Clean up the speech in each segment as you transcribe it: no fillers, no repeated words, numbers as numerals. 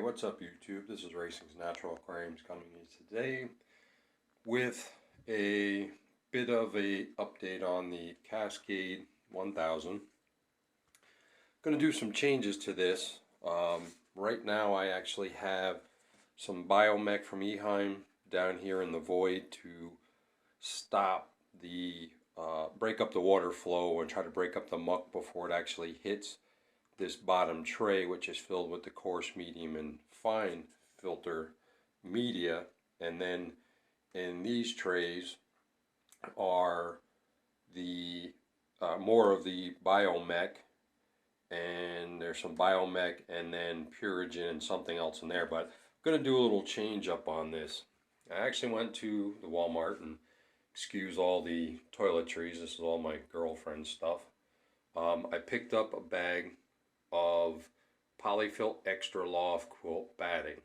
what's up YouTube? This is Racing's Natural Aquariums coming in today with a bit of a update on the Cascade 1000. Going to do some changes to this. Right now I actually have some biomech from Eheim down here in the void to stop the break up the water flow and try to break up the muck before it actually hits this bottom tray, which is filled with the coarse, medium, and fine filter media. And then in these trays are the more of the biomech, and there's some biomech and then Purigen and something else in there. But I'm going to do a little change up on this. I actually went to the Walmart, and excuse all the toiletries, this is all my girlfriend's stuff. I picked up a bag of Polyfill Extra Loft quilt batting.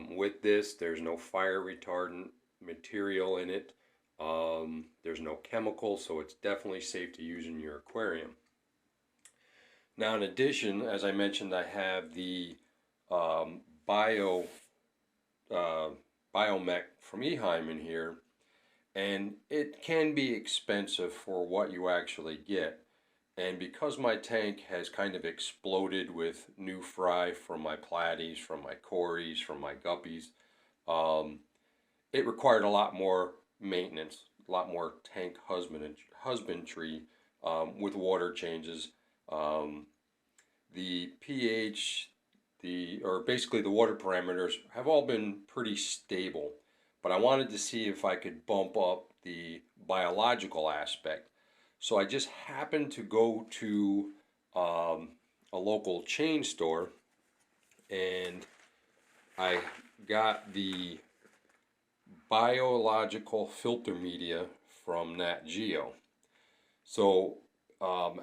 With this, there's no fire retardant material in it. There's no chemicals, so it's definitely safe to use in your aquarium. Now, in addition, as I mentioned, I have the biomech from Eheim in here, and it can be expensive for what you actually get. And because my tank has kind of exploded with new fry from my platies, from my cories, from my guppies, it required a lot more maintenance, a lot more tank husbandry with water changes. The pH, or basically the water parameters have all been pretty stable, but I wanted to see if I could bump up the biological aspect. So I just happened to go to a local chain store, and I got the biological filter media from Nat Geo. So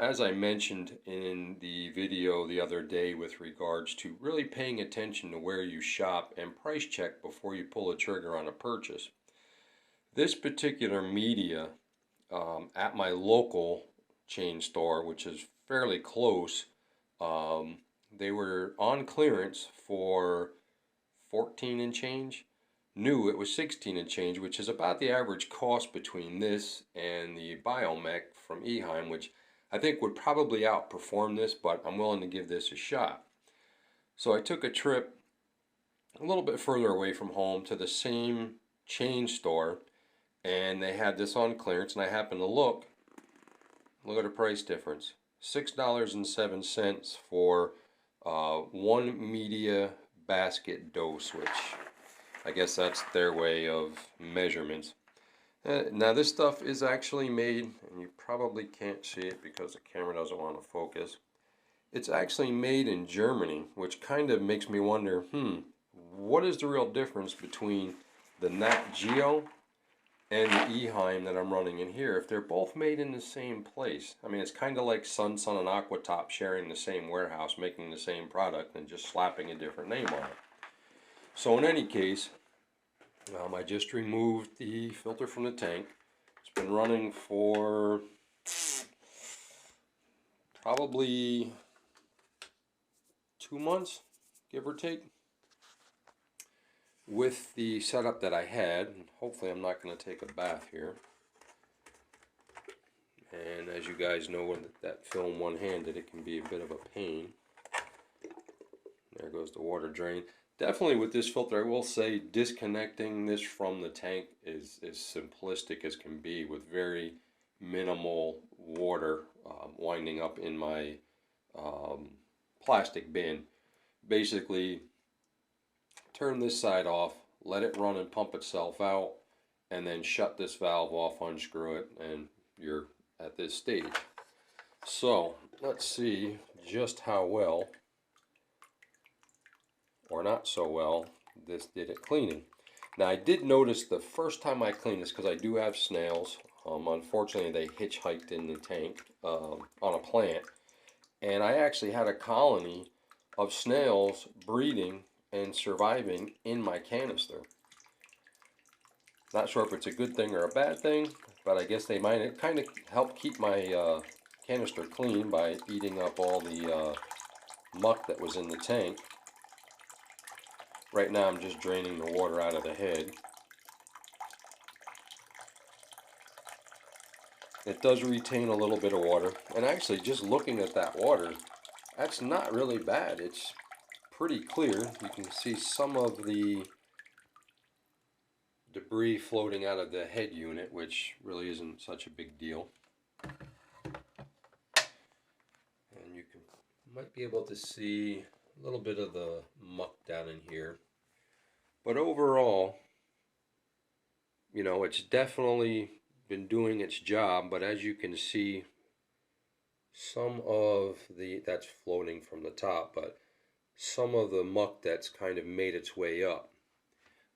as I mentioned in the video the other day with regards to really paying attention to where you shop and price check before you pull the trigger on a purchase, this particular media at my local chain store, which is fairly close, they were on clearance for 14 and change. New, it was 16 and change, which is about the average cost between this and the biomech from Eheim, which I think would probably outperform this, but I'm willing to give this a shot. So I took a trip a little bit further away from home to the same chain store, and they had this on clearance, and I happened to look at the price difference. $6.07 for one media basket dose, which I guess that's their way of measurements. Now this stuff is actually made, and you probably can't see it because the camera doesn't want to focus. It's actually made in Germany, which kind of makes me wonder, what is the real difference between the Nat Geo and the Eheim that I'm running in here, if they're both made in the same place? I mean, it's kind of like Sun and Aquatop sharing the same warehouse, making the same product, and just slapping a different name on it. So in any case, I just removed the filter from the tank. It's been running for probably 2 months, give or take. With the setup that I had, and hopefully I'm not going to take a bath here. And as you guys know, with that film one-handed, it can be a bit of a pain. There goes the water drain. Definitely with this filter, I will say disconnecting this from the tank is as simplistic as can be, with very minimal water winding up in my plastic bin. Basically, turn this side off, let it run and pump itself out, and then shut this valve off, unscrew it, and you're at this stage. So let's see just how well, or not so well, this did at cleaning. Now I did notice the first time I cleaned this, because I do have snails, unfortunately they hitchhiked in the tank on a plant, and I actually had a colony of snails breeding and surviving in my canister. Not sure if it's a good thing or a bad thing, but I guess they might kind of help keep my canister clean by eating up all the muck that was in the tank. Right now I'm just draining the water out of the head. It does retain a little bit of water, and actually just looking at that water, that's not really bad. It's pretty clear. You can see some of the debris floating out of the head unit, which really isn't such a big deal. And you might be able to see a little bit of the muck down in here. But overall, you know, it's definitely been doing its job, but as you can see, some of that's floating from the top, but some of the muck that's kind of made its way up.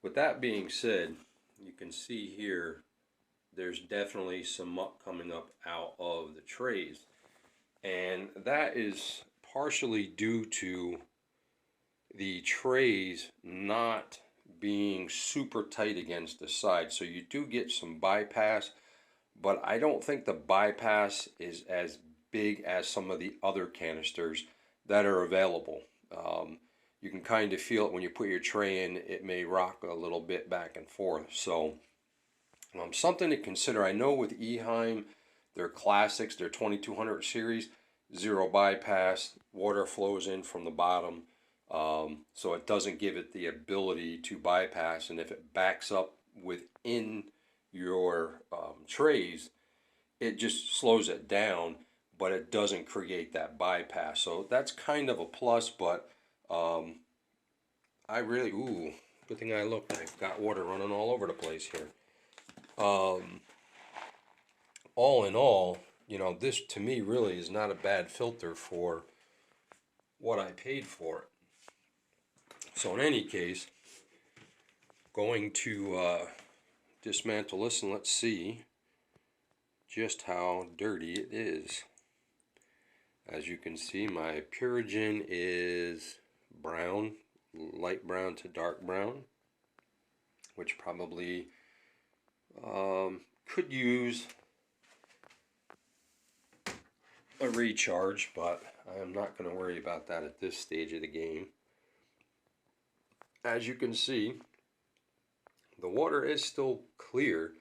With that being said, you can see here there's definitely some muck coming up out of the trays, and that is partially due to the trays not being super tight against the side. So you do get some bypass, but I don't think the bypass is as big as some of the other canisters that are available. You can kind of feel it when you put your tray in. It may rock a little bit back and forth. So something to consider. I know with Eheim, their classics, their 2200 series, zero bypass, water flows in from the bottom. So it doesn't give it the ability to bypass, and if it backs up within your trays, it just slows it down, but it doesn't create that bypass. So that's kind of a plus, but I really, good thing I looked. I've got water running all over the place here. All in all, you know, this to me really is not a bad filter for what I paid for it. So in any case, going to dismantle this, and let's see just how dirty it is. As you can see, my Purigen is brown, light brown to dark brown, which probably could use a recharge, but I am not going to worry about that at this stage of the game. As you can see, the water is still clear.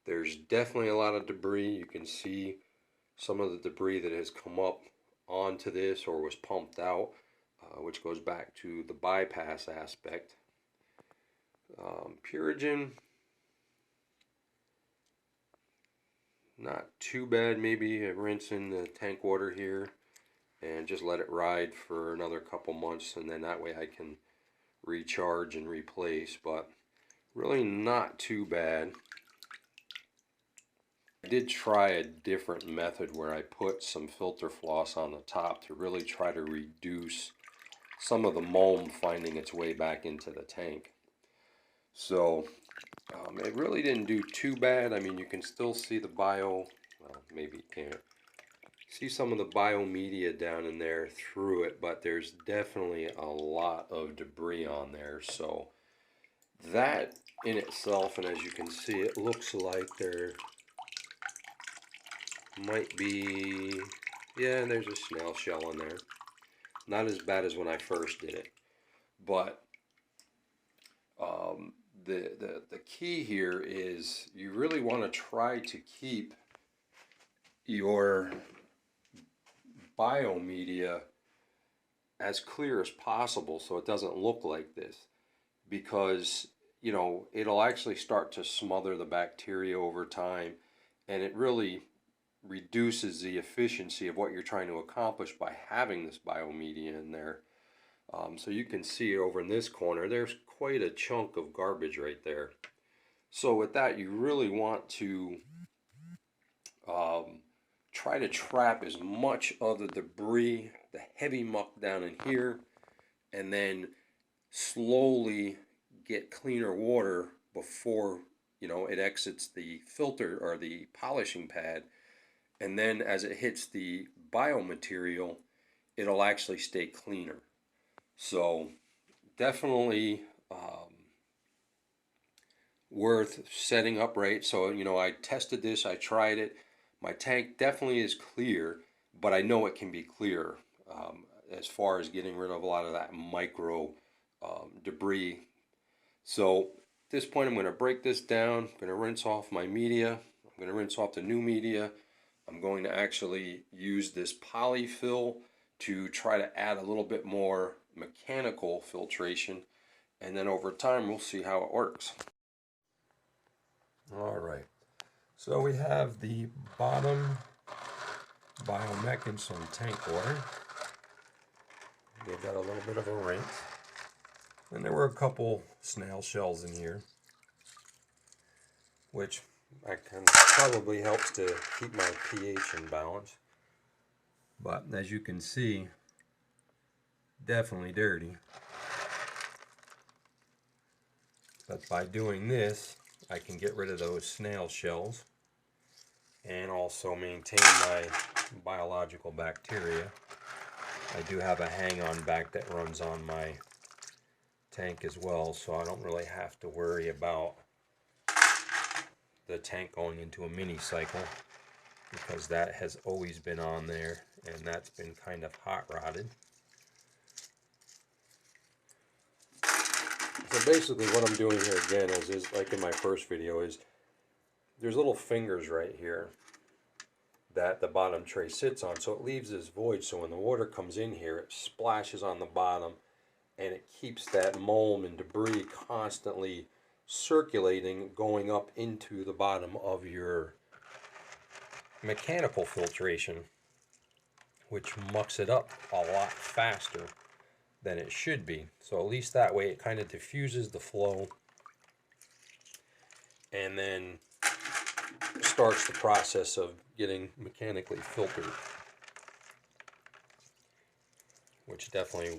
There's definitely a lot of debris. You can see some of the debris that has come up onto this or was pumped out, which goes back to the bypass aspect. Purigen, not too bad. Maybe rinse in the tank water here and just let it ride for another couple months, and then that way I can recharge and replace, but really not too bad. I did try a different method where I put some filter floss on the top to really try to reduce some of the mold finding its way back into the tank. So it really didn't do too bad. I mean, you can still see the well, maybe you can't see some of the biomedia down in there through it, but there's definitely a lot of debris on there. So that in itself, and as you can see, it looks like there might be, yeah, there's a snail shell in there. Not as bad as when I first did it, but the key here is you really want to try to keep your biomedia as clear as possible so it doesn't look like this, because you know it'll actually start to smother the bacteria over time, and it really reduces the efficiency of what you're trying to accomplish by having this biomedia in there. So you can see over in this corner there's quite a chunk of garbage right there. So with that, you really want to try to trap as much of the debris, the heavy muck down in here, and then slowly get cleaner water before it exits the filter or the polishing pad, and then as it hits the biomaterial, it'll actually stay cleaner. So definitely worth setting up right. So I tested this, I tried it. My tank definitely is clear, but I know it can be clearer as far as getting rid of a lot of that micro debris. So at this point I'm going to break this down. I'm going to rinse off my media. I'm going to rinse off the new media. I'm going to actually use this polyfill to try to add a little bit more mechanical filtration, and then over time we'll see how it works. Alright, so we have the bottom Biomech in some tank water. Give that a little bit of a rinse. And there were a couple snail shells in here, which probably helps to keep my pH in balance. But as you can see, definitely dirty. But by doing this, I can get rid of those snail shells and also maintain my biological bacteria. I do have a hang-on back that runs on my tank as well, so I don't really have to worry about the tank going into a mini cycle, because that has always been on there and that's been kind of hot rodded. So basically what I'm doing here again is like in my first video, is there's little fingers right here that the bottom tray sits on, so it leaves this void, so when the water comes in here it splashes on the bottom and it keeps that mold and debris constantly circulating, going up into the bottom of your mechanical filtration, which mucks it up a lot faster than it should be. So at least that way it kind of diffuses the flow and then starts the process of getting mechanically filtered, which definitely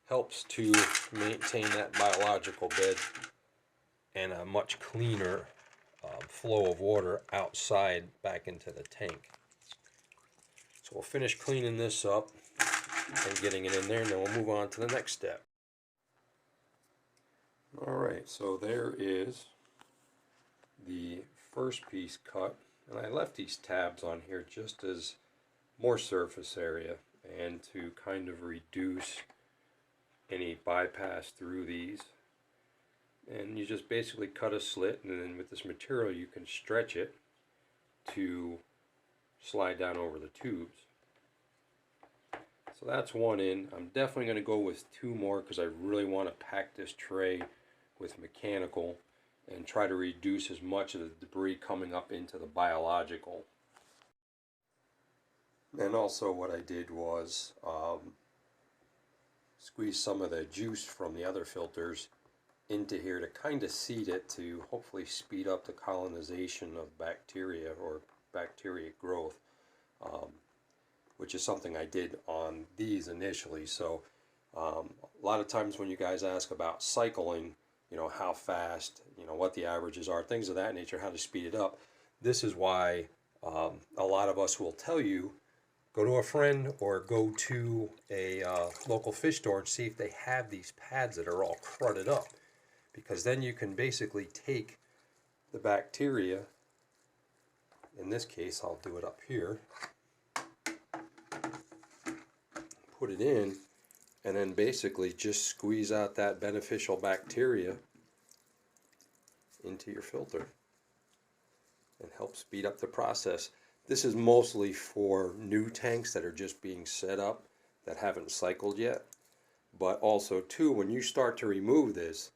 helps to maintain that biological bed and a much cleaner flow of water outside back into the tank. So we'll finish cleaning this up and getting it in there, and then we'll move on to the next step. Alright, so there is the first piece cut, and I left these tabs on here just as more surface area and to kind of reduce any bypass through these. And you just basically cut a slit, and then with this material you can stretch it to slide down over the tubes. So that's one in. I'm definitely going to go with two more because I really want to pack this tray with mechanical and try to reduce as much of the debris coming up into the biological. And also what I did was squeeze some of the juice from the other filters into here to kind of seed it to hopefully speed up the colonization of bacteria or bacteria growth, which is something I did on these initially. So a lot of times when you guys ask about cycling, you know, how fast, you know, what the averages are, things of that nature, how to speed it up, this is why a lot of us will tell you, go to a friend or go to a local fish store and see if they have these pads that are all crudded up, because then you can basically take the bacteria, in this case I'll do it up here, put it in, and then basically just squeeze out that beneficial bacteria into your filter and help speed up the process. This is mostly for new tanks that are just being set up that haven't cycled yet, but also too, when you start to remove this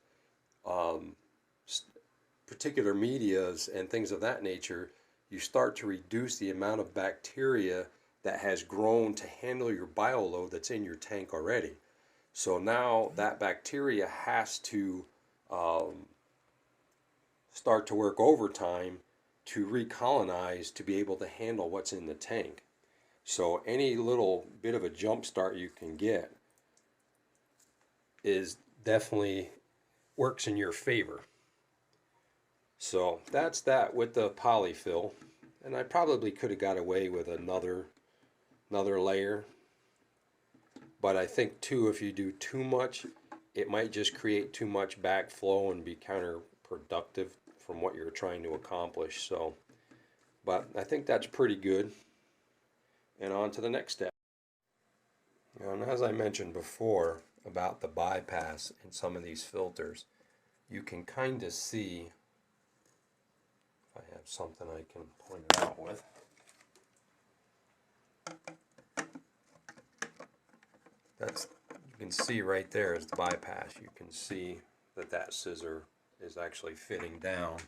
particular medias and things of that nature, you start to reduce the amount of bacteria that has grown to handle your bioload that's in your tank already. So now that bacteria has to start to work overtime to recolonize to be able to handle what's in the tank. So any little bit of a jump start you can get is definitely works in your favor. So that's that with the polyfill, and I probably could have got away with another layer, but I think too, if you do too much, it might just create too much backflow and be counterproductive from what you're trying to accomplish. So, but I think that's pretty good. And on to the next step. And as I mentioned before, about the bypass in some of these filters. You can kind of see, if I have something I can point it out with. You can see right there is the bypass. You can see that that scissor is actually fitting down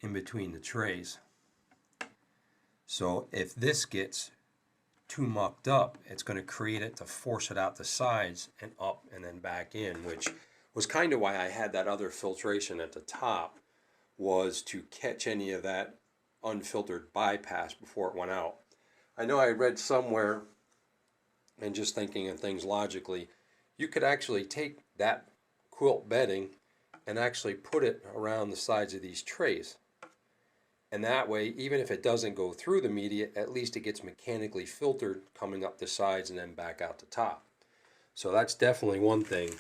in between the trays. So if this gets too mucked up, it's going to create it to force it out the sides and up and then back in, which was kind of why I had that other filtration at the top, was to catch any of that unfiltered bypass before it went out. I know I read somewhere, and just thinking of things logically, you could actually take that quilt bedding and actually put it around the sides of these trays. And that way, even if it doesn't go through the media, at least it gets mechanically filtered coming up the sides and then back out the top. So that's definitely one thing.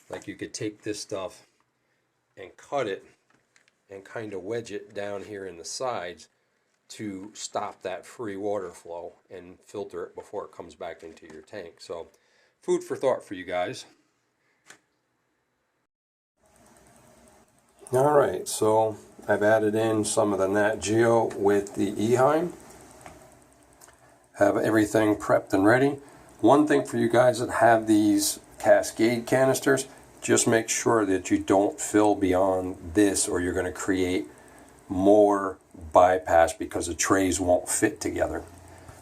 Like, you could take this stuff and cut it and kind of wedge it down here in the sides to stop that free water flow and filter it before it comes back into your tank. So food for thought for you guys. Alright, so I've added in some of the Nat Geo with the Eheim. Have everything prepped and ready. One thing for you guys that have these Cascade canisters, just make sure that you don't fill beyond this, or you're going to create more bypass because the trays won't fit together.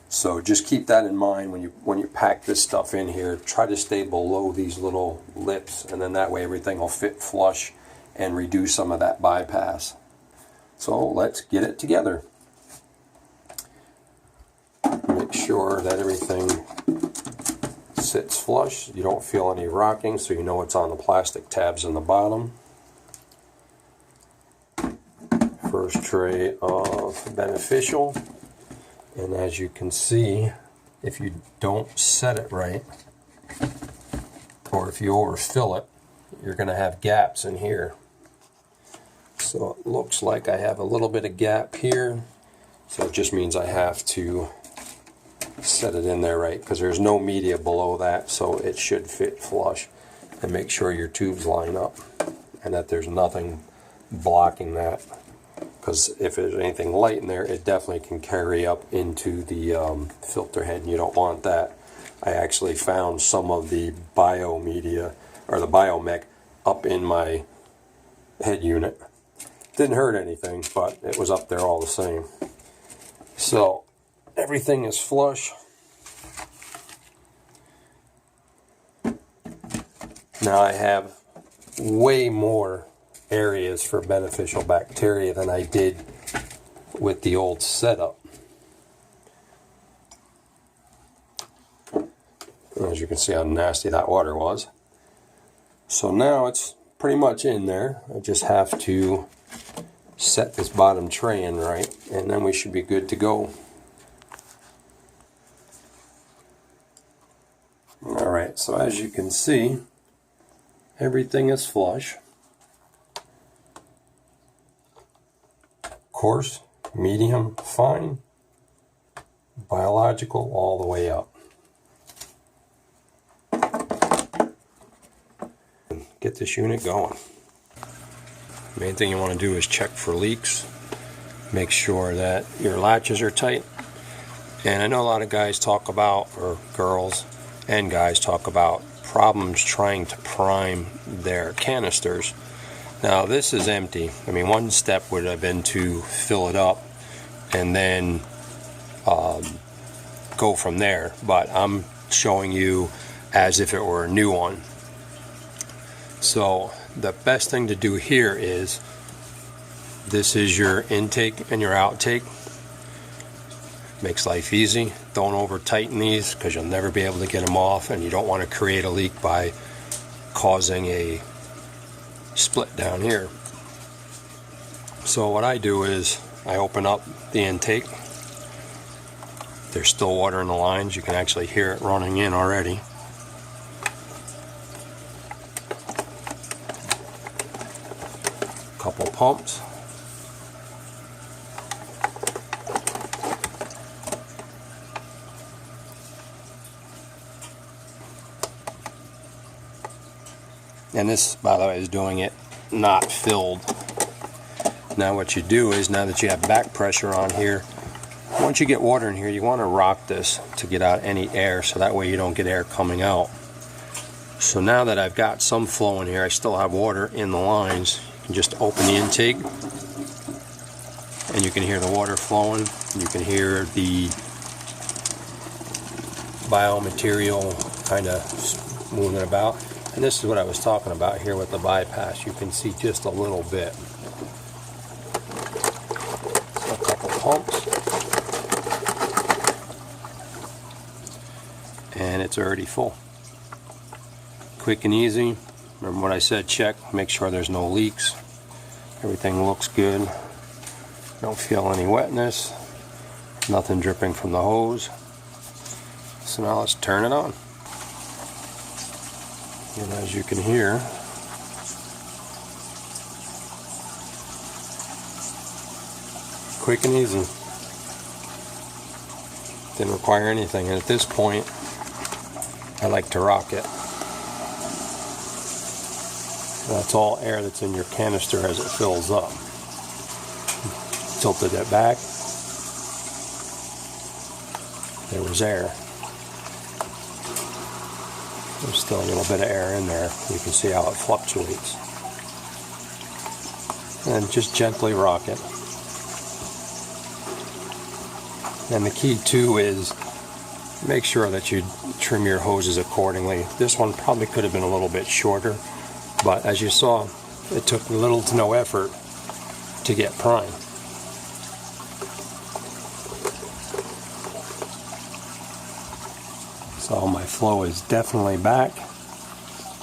So just keep that in mind when you pack this stuff in here. Try to stay below these little lips, and then that way everything will fit flush and reduce some of that bypass. So let's get it together. Make sure that everything sits flush. You don't feel any rocking, so you know it's on the plastic tabs in the bottom. First tray of beneficial, and as you can see, if you don't set it right, or if you overfill it, you're going to have gaps in here. So it looks like I have a little bit of gap here, so it just means I have to set it in there right, because there's no media below that, so it should fit flush. And make sure your tubes line up and that there's nothing blocking that, because if there's anything light in there, it definitely can carry up into the filter head, and you don't want that. I actually found some of the bio media, or the biomech, up in my head unit. Didn't hurt anything, but it was up there all the same. So everything is flush. Now I have way more areas for beneficial bacteria than I did with the old setup. As you can see how nasty that water was. So now it's pretty much in there. I just have to set this bottom tray in right, and then we should be good to go. Alright, so as you can see, everything is flush. Coarse, medium, fine, biological, all the way up. Get this unit going. Main thing you want to do is check for leaks. Make sure that your latches are tight. And I know a lot of guys talk about, or girls and guys talk about, problems trying to prime their canisters. Now this is empty. I mean, one step would have been to fill it up and then go from there, but I'm showing you as if it were a new one. So the best thing to do here is, this is your intake and your outtake. Makes life easy. Don't over tighten these, because you'll never be able to get them off, and you don't want to create a leak by causing a split down here. So what I do is I open up the intake. There's still water in the lines. You can actually hear it running in already. Couple pumps. And this, by the way, is doing it not filled. Now what you do is, now that you have back pressure on here, once you get water in here, you want to rock this to get out any air, so that way you don't get air coming out. So now that I've got some flow in here, I still have water in the lines. You can just open the intake and you can hear the water flowing. You can hear the biomaterial kind of moving about. And this is what I was talking about here with the bypass. You can see just a little bit. So a couple pumps. And it's already full. Quick and easy. Remember what I said, check, make sure there's no leaks. Everything looks good. Don't feel any wetness. Nothing dripping from the hose. So now let's turn it on. And as you can hear, quick and easy. Didn't require anything. And at this point, I like to rock it. That's all air that's in your canister as it fills up. Tilted it back. There was air. There's still a little bit of air in there. You can see how it fluctuates. And just gently rock it. And the key too is make sure that you trim your hoses accordingly. This one probably could have been a little bit shorter, but as you saw, it took little to no effort to get prime. So my flow is definitely back.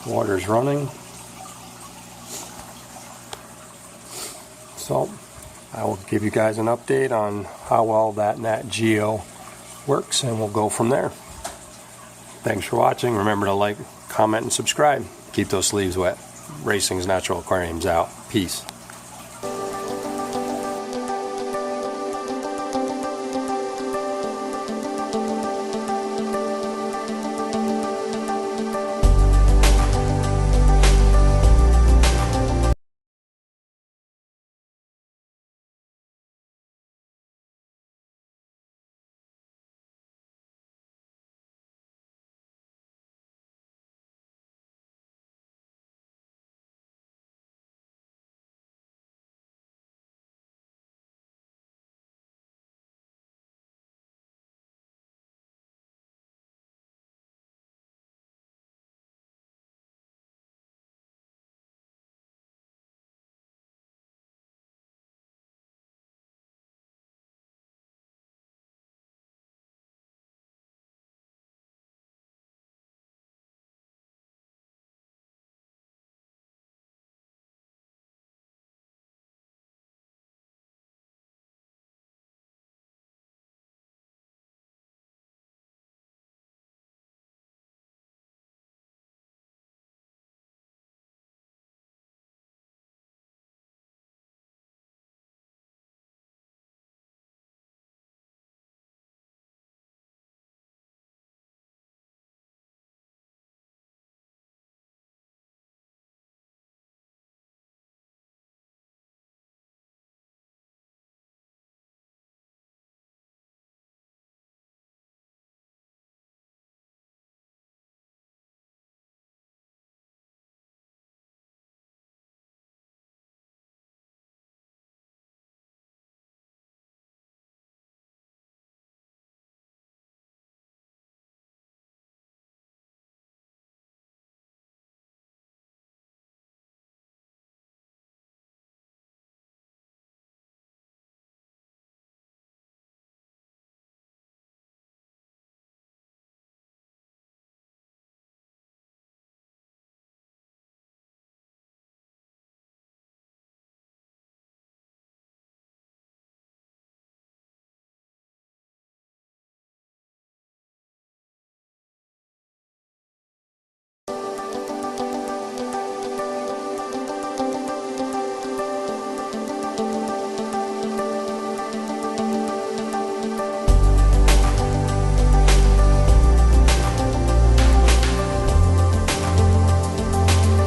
Water's running. So I will give you guys an update on how well that Nat Geo works, and we'll go from there. Thanks for watching. Remember to like, comment, and subscribe. Keep those sleeves wet. Racing's Natural Aquariums out. Peace.